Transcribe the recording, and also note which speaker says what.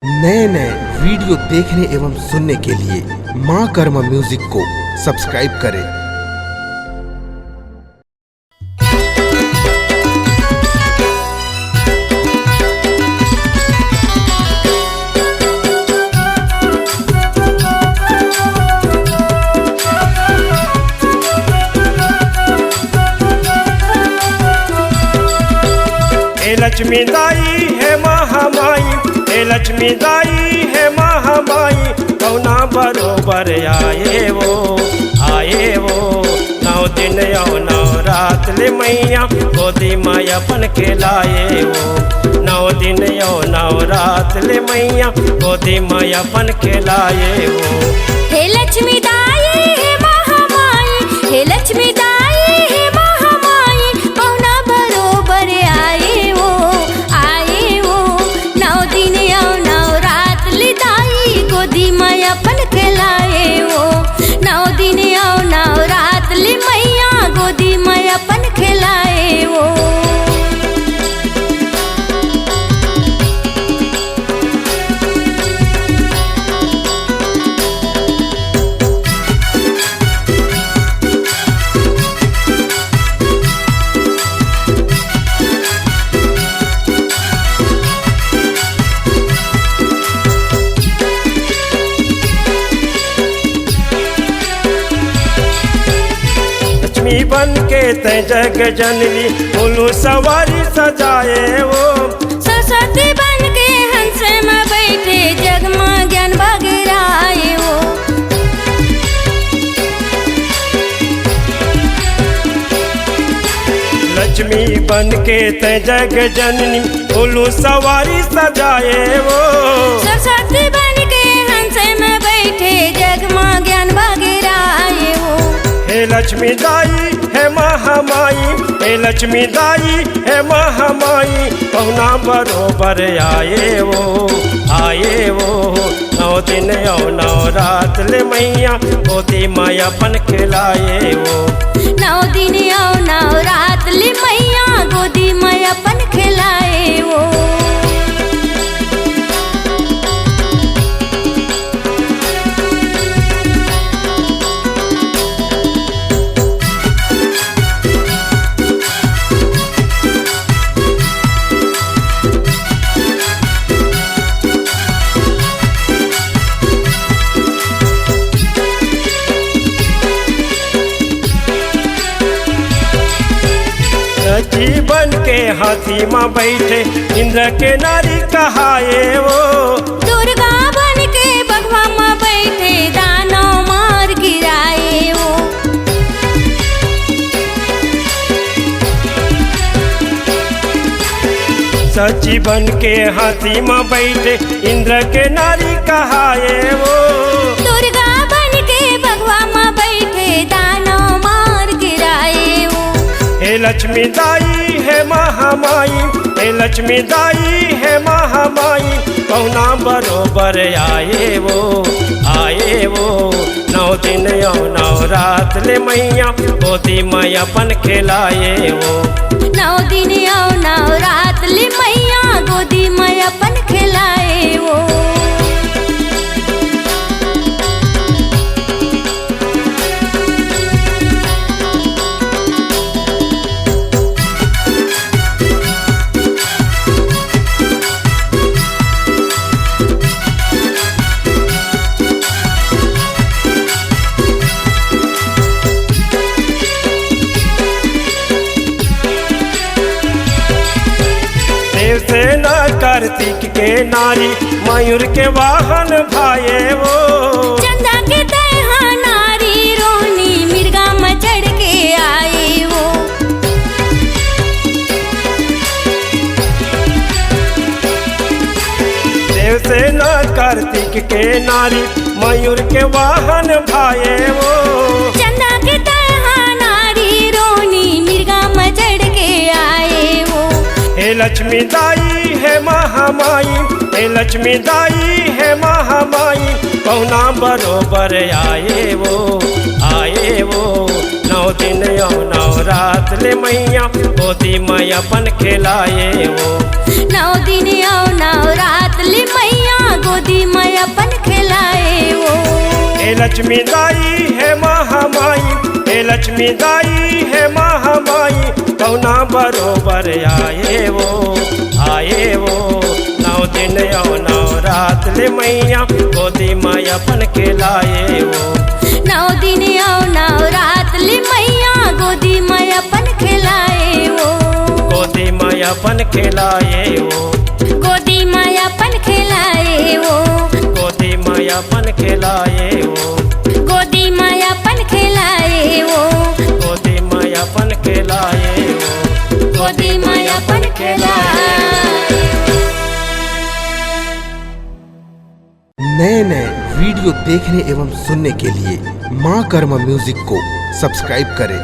Speaker 1: नए नए वीडियो देखने एवं सुनने के लिए माँ कर्मा म्यूजिक को सब्सक्राइब करें।
Speaker 2: हे लक्ष्मी दाई है महामाई, हे लक्ष्मी दाई है महामाई, कौना बरोबर आए वो नौ दिन औ नौ रात ले मैया गोदी माँ अपन के लाए वो। 9 दिन औ 9 रात ले मैया गोदी माँ अपन के लाए वो।
Speaker 3: हे लक्ष्मी दाई है महामाई, हे लक्ष्मी दाई है महामाई, कौना बरोबर आए वो 9 दिन औ 9 रात ले दाई गोदी माँ अपन के लाए वो। 9 दिन औ 9 रात ले मैया गोदी माँ अपन के लाए वो।
Speaker 2: लक्ष्मी बन के तै जग जननी उल्लू सवारी सजाए वो।
Speaker 3: सरस्वती बन के हंस में बैठे जगमा ज्ञान बगराए वो।
Speaker 2: लक्ष्मी बन के तै जग जननी उल्लू सवारी सजाए वो।
Speaker 3: सरस्वती बन के हंस में बैठे जगमा ज्ञान बगराए वो।
Speaker 2: हे लक्ष्मी दाई है महामाई, हे लक्ष्मी दाई है महामाई, कौना बरोबर आए वो 9 दिन औ 9 रात ले मैया गोदी माँ अपन खिलाए वो।
Speaker 3: 9 दिन औ 9 रात ले मैया गोदी माँ अपन खिलाए वो।
Speaker 2: जीवन के हाथी माँ बैठे इंद्र के नारी कहाए वो।
Speaker 3: दुर्गा बन के बगवा माँ बैठे दानव मार गिराए वो।
Speaker 2: सची बन के हाथी माँ बैठे इंद्र के नारी कहाए वो।
Speaker 3: दुर्गा बन के बगवा माँ बैठे दानव मार गिराए वो।
Speaker 2: हे लक्ष्मी दाई है महामाई, हे लक्ष्मी दाई है महामाई, कौना बरोबर आए वो 9 दिन औ 9 रात ले मैया गोदी माँ अपन खिलाए वो।
Speaker 3: 9 दिन औ 9 रात ले मैया गोदी माँ अपन खिलाए वो।
Speaker 2: सेना कार्तिक के नारी मयूर के वाहन भाए वो।
Speaker 3: चंदा के तैहा नारी रोनी मिर्गा में चढ़ के आए वो।
Speaker 2: देवसेना कार्तिक के नारी मयूर के वाहन भाए वो।
Speaker 3: चंदा के तैहा नारी रोनी मिर्गा में चढ़ के आए वो।
Speaker 2: हे लक्ष्मी दाई है महामाई, हे लक्ष्मी दाई है महामाई, कौना बरोबर आए वो 9 दिन औ 9 रात ले मैया गोदी माँ अपन खिलाए वो।
Speaker 3: 9 दिन औ 9 रात ले मैया खिलाए वो।
Speaker 2: हे लक्ष्मी दाई है महामाई, हे लक्ष्मी दाई है महामाई, कौना बरोबर आए वो, आए वो। 9 दिन और 9 रात ले मैया गोदी माँ अपन के लाए वो।
Speaker 3: 9 दिन और 9 रात ले मैया गोदी माँ अपन खिलाए वो।
Speaker 2: गोदी माँ अपन खिलाए वो।
Speaker 3: गोदी माँ अपन खिलाए वो।
Speaker 2: गोदी माँ अपन खिलाए वो।
Speaker 3: गोदी माँ अपन खिलाए वो।
Speaker 2: गोदी माँ अपन खिलाए वो।
Speaker 3: गोदी माँ अपन खिलाए।
Speaker 1: नए नए वीडियो देखने एवं सुनने के लिए माँ कर्मा म्यूजिक को सब्सक्राइब करें